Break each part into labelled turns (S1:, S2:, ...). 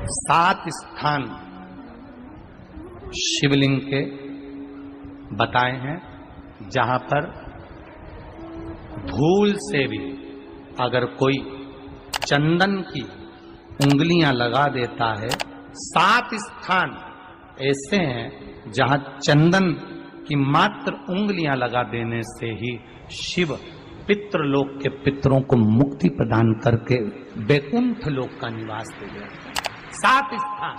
S1: 7 स्थान शिवलिंग के बताए हैं जहां पर भूल से भी अगर कोई चंदन की उंगलियां लगा देता है। 7 स्थान ऐसे हैं जहां चंदन की मात्र उंगलियां लगा देने से ही शिव पितृलोक के पितरों को मुक्ति प्रदान करके वैकुंठ लोक का निवास दे देते हैं। 7 स्थान।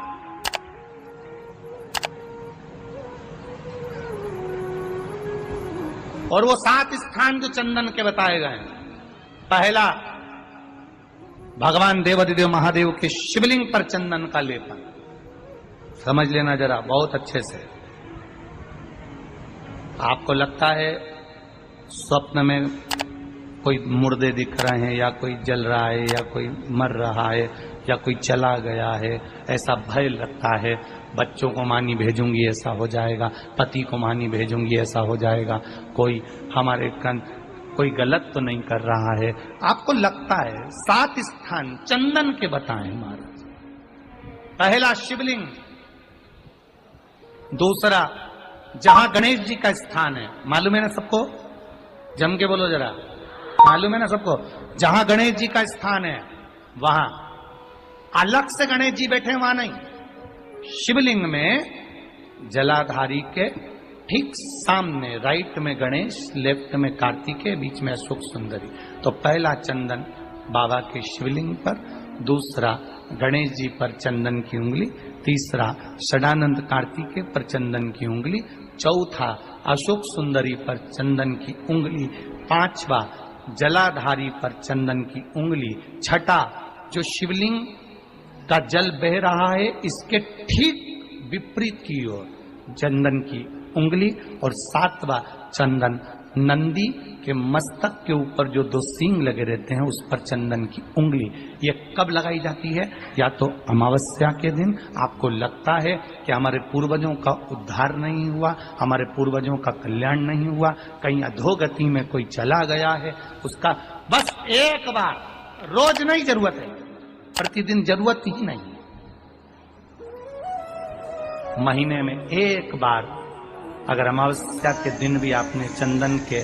S1: और वो 7 स्थान जो चंदन के बताए गए हैं, पहला भगवान देवाधिदेव महादेव के शिवलिंग पर चंदन का लेपन। समझ लेना जरा बहुत अच्छे से। आपको लगता है स्वप्न में कोई मुर्दे दिख रहे हैं या कोई जल रहा है या कोई मर रहा है या कोई चला गया है, ऐसा भय लगता है। बच्चों को मानी भेजूंगी ऐसा हो जाएगा, पति को मानी भेजूंगी ऐसा हो जाएगा, कोई हमारे कोई गलत तो नहीं कर रहा है, आपको लगता है। 7 स्थान चंदन के बताएं महाराज। पहला शिवलिंग, दूसरा जहां गणेश जी का स्थान है, मालूम है ना सबको? जम के बोलो जरा, मालूम है ना सबको? जहां गणेश जी का स्थान है वहां अलग से गणेश जी बैठे, वहां नहीं। शिवलिंग में जलाधारी के ठीक सामने राइट में गणेश, लेफ्ट में कार्तिकेय, बीच में अशोक सुंदरी। तो पहला चंदन बाबा के शिवलिंग पर, दूसरा गणेश जी पर चंदन की उंगली, तीसरा षडानंद कार्तिकेय पर चंदन की उंगली, चौथा अशोक सुंदरी पर चंदन की उंगली, पांचवा जलाधारी पर चंदन की उंगली, छठा जो शिवलिंग का जल बह रहा है इसके ठीक विपरीत की ओर चंदन की उंगली, और 7वां चंदन नंदी के मस्तक के ऊपर जो 2 सींग लगे रहते हैं उस पर चंदन की उंगली। ये कब लगाई जाती है? या तो अमावस्या के दिन। आपको लगता है कि हमारे पूर्वजों का उद्धार नहीं हुआ, हमारे पूर्वजों का कल्याण नहीं हुआ, कहीं अधोगति में कोई चला गया है, उसका बस एक बार, रोज नहीं जरूरत है, प्रतिदिन जरूरत ही नहीं, महीने में एक बार अगर अमावस्या के दिन भी आपने चंदन के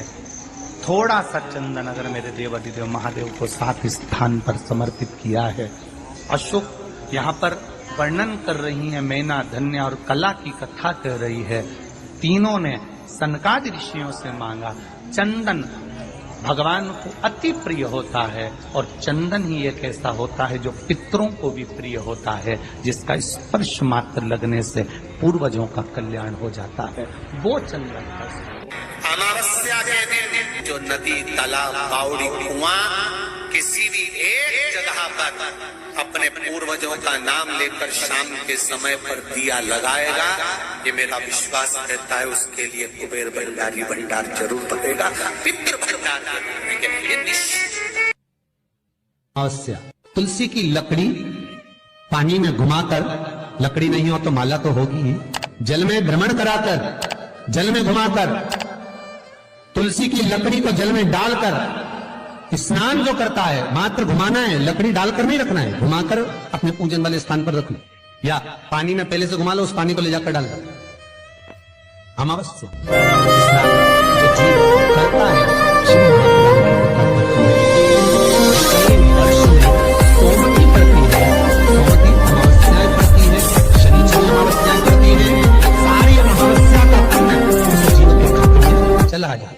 S1: थोड़ा सा चंदन अगर मेरे देवाधिदेव महादेव को 7 स्थान पर समर्पित किया है। अशोक यहाँ पर वर्णन कर रही है, मैना, धन्य और कला की कथा कह रही है। तीनों ने सनकादि ऋषियों से मांगा। चंदन भगवान को अति प्रिय होता है और चंदन ही एक ऐसा होता है जो पितरों को भी प्रिय होता है, जिसका स्पर्श मात्र लगने से पूर्वजों का कल्याण हो जाता है, वो चंदन का।
S2: अमावस्या के दिन जो नदी, तालाब, बावड़ी, कुआं किसी भी एक जगह पर अपने पूर्वजों का नाम लेकर शाम के समय पर दिया लगाएगा, ये मेरा विश्वास रहता है, उसके लिए कुबेर भंडारी भंडार जरूर बनेगा, पितृ भंडार
S3: अवश्य। तुलसी की लकड़ी पानी में घुमाकर, लकड़ी नहीं हो तो माला तो होगी ही, जल में भ्रमण कराकर, जल में घुमाकर, तुलसी की लकड़ी को जल में डालकर स्नान जो करता है, मात्र घुमाना है, लकड़ी डालकर नहीं रखना है, घुमाकर अपने पूजन वाले स्थान पर रखना, या पानी में पहले से घुमा लो, उस पानी को ले जाकर डाल दो। अमावस्या स्नान जो जीव करता है सोमवती करती है, सोमवती अमावस्याएं करती है, शनिचरी अमावस्याएं करती है, सारी अमावस्या का पुण्य उस जीव के खाते में चला जाता है।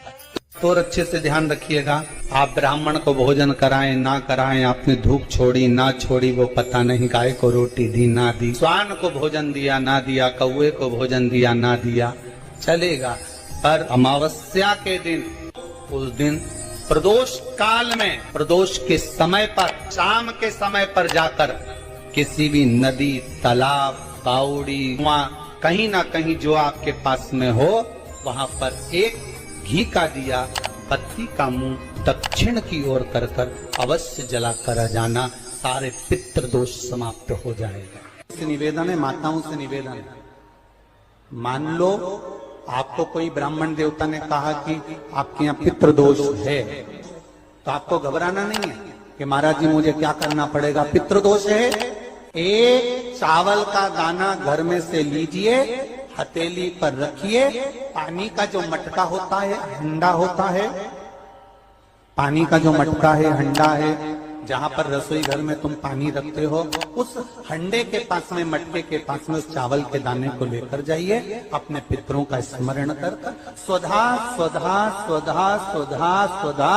S1: तो अच्छे से ध्यान रखिएगा, आप ब्राह्मण को भोजन कराएं ना कराएं, आपने धूप छोड़ी ना छोड़ी वो पता नहीं, गाय को रोटी दी ना दी, स्वान को भोजन दिया ना दिया, कौवे को भोजन दिया ना दिया, चलेगा। पर अमावस्या के दिन, उस दिन प्रदोष काल में, प्रदोष के समय पर, शाम के समय पर जाकर किसी भी नदी, तालाब, बावड़ी, कुआं, कहीं ना कहीं जो आपके पास में हो, वहां पर एक घी का दिया, बत्ती का मुंह दक्षिण की ओर कर कर अवश्य जला कर जाना, सारे पितृ दोष समाप्त हो जाएगा। निवेदन है, माताओं से निवेदन है, मान लो आपको कोई ब्राह्मण देवता ने कहा कि आपके यहाँ पितृ दोष है, तो आपको घबराना नहीं है कि महाराज जी मुझे क्या करना पड़ेगा, पितृ दोष है एक चावल का दाना घर में से लीजिए, हथेली पर रखिए, पानी का जो मटका होता है, हंडा होता है, पानी का जो मटका है, हंडा है, जहां पर रसोई घर में तुम पानी रखते हो, उस हंडे के पास में, मटके के पास में उस चावल के दाने को लेकर जाइए, अपने पितरों का स्मरण कर स्वधा स्वधा स्वधा स्वधा स्वधा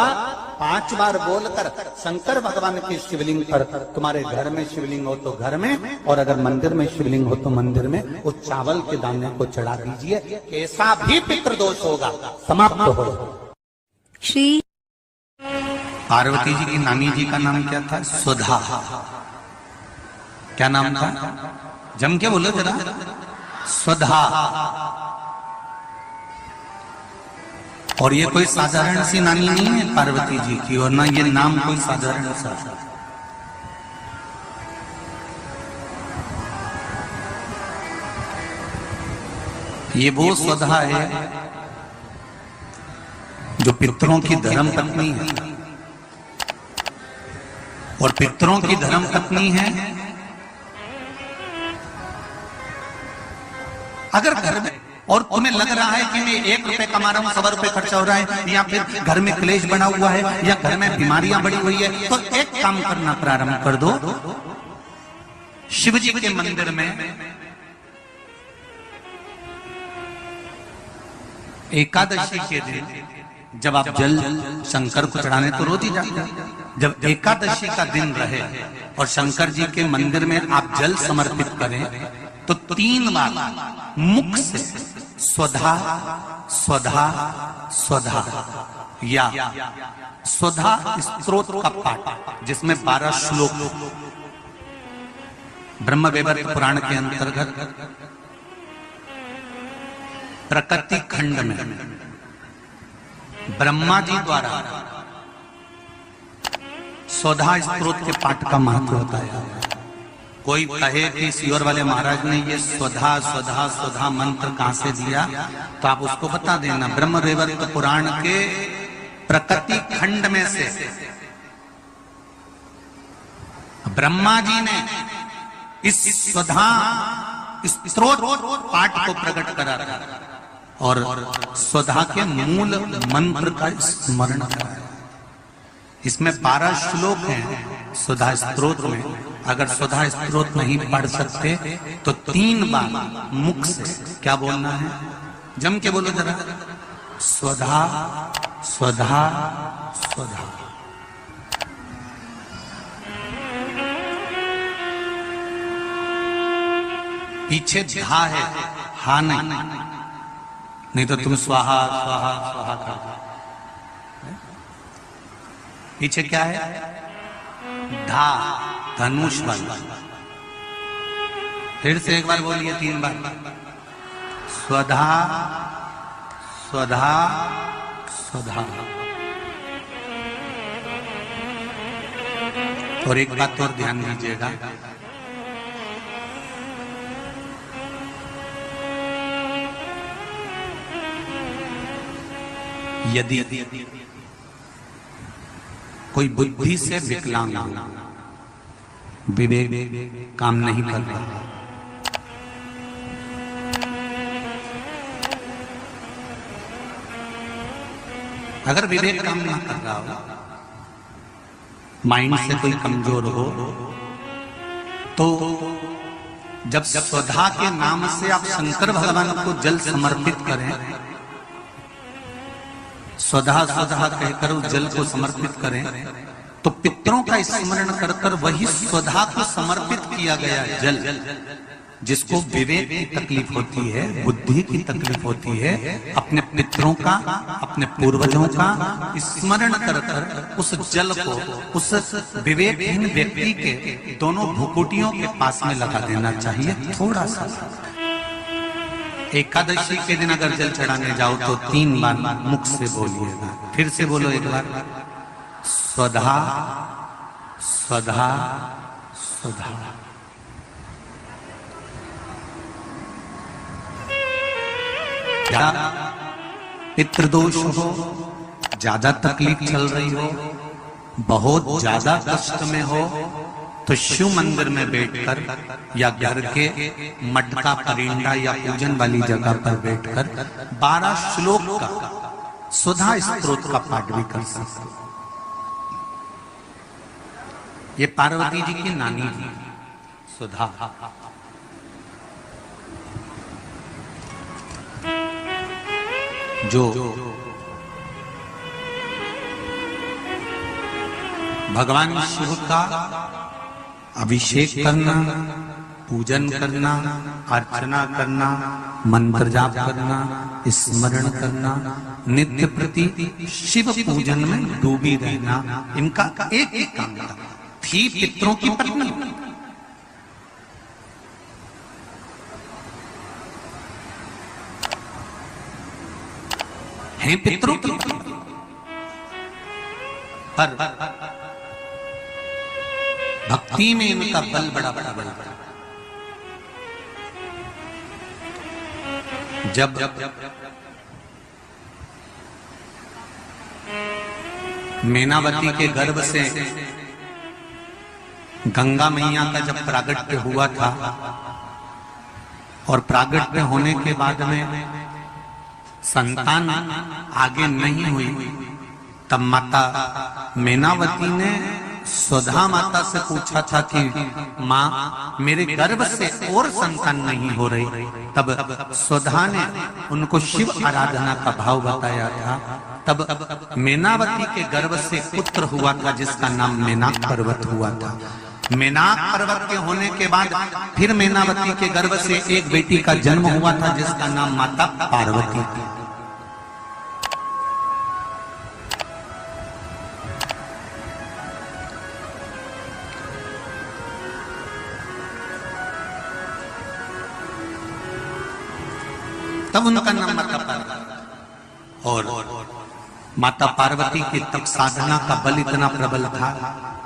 S1: 5 बार बोलकर शंकर भगवान की शिवलिंग पर, तुम्हारे घर में शिवलिंग हो तो घर में, और अगर मंदिर में शिवलिंग हो तो मंदिर में, उस चावल के दाने को चढ़ा दीजिए। कैसा भी पितृदोष होगा समाप्त हो।
S4: श्री
S1: पार्वती जी की नानी जी का नाम क्या था? सुधा। क्या नाम था? जम के बोलो जरा। सुधा। और ये कोई साधारण सी नानी नहीं है पार्वती जी की, और ना ये नाम कोई साधारण सा। ये वो सुधा है जो पितरों की धर्म पत्नी है, और पितरों की धर्म पत्नी है। अगर घर में, और तुम्हें लग रहा है कि मैं 1 रुपए कमा रहा हूं, 100 रुपए खर्चा हो रहा है, या फिर घर में क्लेश बना हुआ है, या घर में बीमारियां बढ़ी हुई है, तो एक काम करना प्रारंभ कर दो। शिव जी के मंदिर में एकादशी के दिन जब आप जल शंकर को चढ़ाने तो रोज ही जाते हैं, जब एकादशी का दिन रहे और शंकर जी के मंदिर में आप जल समर्पित करें, तो 3 बार मुख से स्वधा स्वधा स्वधा या स्वधा स्तोत्र का पाठ, जिसमें 12 श्लोक ब्रह्म वैवर्त पुराण के अंतर्गत प्रकृति खंड में ब्रह्मा जी द्वारा स्वधा स्तोत्र के पाठ का महत्व होता है। कोई कहे कि सियोर वाले महाराज ने ये स्वधा स्वधा स्वधा मंत्र कहां से दिया, तो आप उसको बता देना। ब्रह्म वैवर्त पुराण के प्रकृति खंड में से ब्रह्मा जी ने इस स्वधा स्तोत्र पाठ को प्रकट करा था, और स्वधा के मूल मंत्र का स्मरण कराया। इसमें 12 श्लोक हैं स्वधा स्तोत्र में। अगर स्वधा स्तोत्र नहीं पढ़ सकते तो 3 बार मुख से क्या बोलना है? जम के बोलो जरा। स्वधा स्वधा स्वधा। पीछे धा है, हा नहीं तो तुम स्वाहा स्वाहा स्वाहा कर। पीछे क्या है? धा, धनुष वाला। फिर से एक बार बोलिए 3 बार। स्वधा स्वधा स्वधा। और एक बात और ध्यान दीजिएगा, यदि कोई बुद्धि से विकलांग हो, विवेक काम नहीं कर रहा, अगर विवेक काम नहीं कर रहा हो, माइंड से कोई कमजोर हो, तो जब स्वधा के नाम से आप शंकर भगवान को जल समर्पित करें, स्वधा स्वधा कहकर उस जल को समर्पित करें, तो पितरों का स्मरण कर कर वही स्वधा को समर्पित किया गया जल, जिसको विवेक की तकलीफ होती है, बुद्धि की तकलीफ होती है, अपने पितरों का, अपने पूर्वजों का स्मरण कर कर उस जल को उस विवेकहीन व्यक्ति के दोनों भुकुटियों के पास में लगा देना चाहिए। थोड़ा सा एकादशी के दिन अगर जल चढ़ाने जाओ तो 3 बार मुख से बोलिएगा। फिर से बोलो एक बार। स्वधा स्वधा स्वधा। क्या पितृदोष हो, ज्यादा तकलीफ चल रही हो, बहुत ज्यादा कष्ट में हो, तो शिव मंदिर में बैठकर या घर के मटका परिंदा या पूजन वाली जगह पर बैठकर 12 श्लोक का सुधा स्तोत्र का पाठ भी कर सकते। ये पार्वती जी की नानी जी सुधा, जो भगवान शिव का अभिषेक करना, पूजन करना, अर्चना करना, मंत्र जाप करना, स्मरण करना, नित्य प्रति शिव पूजन में डूबी रहना, इनका एक एक काम था। थी पितरों की पत्नी, हैं पितरों की पत्नी, पर भक्ति में इनका बल बड़ा प्रबल बड़ा। जब मैनावती के गर्भ से गंगा मैया का जब प्रागट्य हुआ था और प्रागट्य होने के बाद में संतान आगे नहीं हुई, तब माता मैनावती ने सुधा माता से पूछा था कि माँ मेरे गर्भ से और संतान नहीं हो रही। तब सुधा ने उनको शिव आराधना का भाव बताया था। तब मैनावती के गर्भ से पुत्र हुआ था जिसका नाम मैनाक पर्वत हुआ था। मैनाक पर्वत के होने के बाद फिर मैनावती के गर्भ से एक बेटी का जन्म हुआ था जिसका नाम माता पार्वती थी। तब उनका नाम माता पार्वती। और माता पार्वती की तब साधना का बल इतना प्रबल था,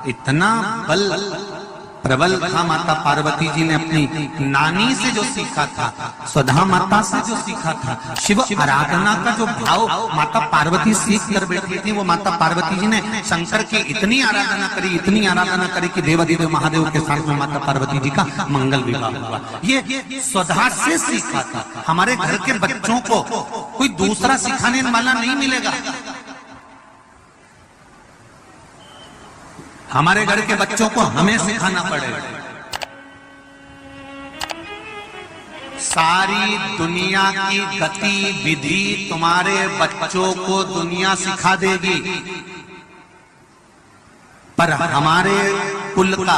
S1: इतना बल प्रबल था। माता पार्वती जी ने अपनी नानी से जो सीखा था, सुधा माता से जो सीखा था, शिव आराधना का जो भाव माता पार्वती सीख कर बैठी थी, वो माता पार्वती जी ने शंकर की इतनी आराधना करी, इतनी आराधना करी कि देवाधिदेव महादेव के साथ में माता पार्वती जी का मंगल विवाह हुआ। ये सुधा से सीखा था। हमारे घर के बच्चों को कोई दूसरा सिखाने वाला नहीं मिलेगा। हमारे घर के बच्चों को हमें सिखाना पड़ेगा। सारी दुनिया की गतिविधि तुम्हारे बच्चों को दुनिया सिखा देगी, पर हमारे कुल का,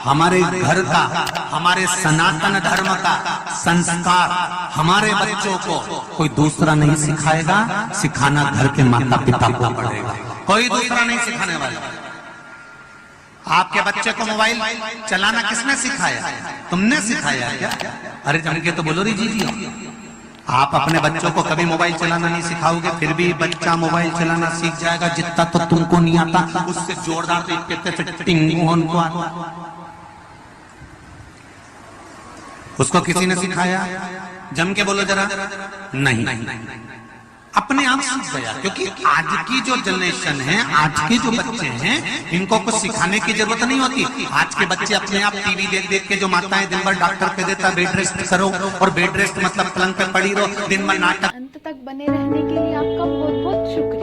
S1: हमारे घर का, हमारे सनातन धर्म का संस्कार हमारे बच्चों को कोई दूसरा नहीं सिखाएगा। सिखाना घर के माता पिता को पड़ेगा, कोई दूसरा नहीं सिखाने वाला। आपके बच्चे को मोबाइल चलाना किसने सिखाया? तुमने सिखाया क्या? अरे जम के तो बोलो रे जी। आप अपने बच्चों को कभी मोबाइल चलाना नहीं सिखाओगे, फिर भी बच्चा मोबाइल चलाना सीख जाएगा। जितना तो तुमको नहीं आता उससे जोरदार तो कहते थे टिंगू उनको आता। उसको किसी ने सिखाया? जम के बोलो जरा। नहीं, अपने आप सीख गया। क्योंकि आज की जो जनरेशन है, आज के जो बच्चे हैं, इनको कुछ सिखाने की जरूरत नहीं होती। आज के बच्चे अपने आप टीवी देख देख के, जो माताएं दिन भर डॉक्टर कह देता बेड रेस्ट करो, और बेड रेस्ट मतलब पलंग पे पड़ी रहो, दिन भर नाटक।
S4: अंत तक बने रहने के लिए आपका बहुत बहुत शुक्रिया।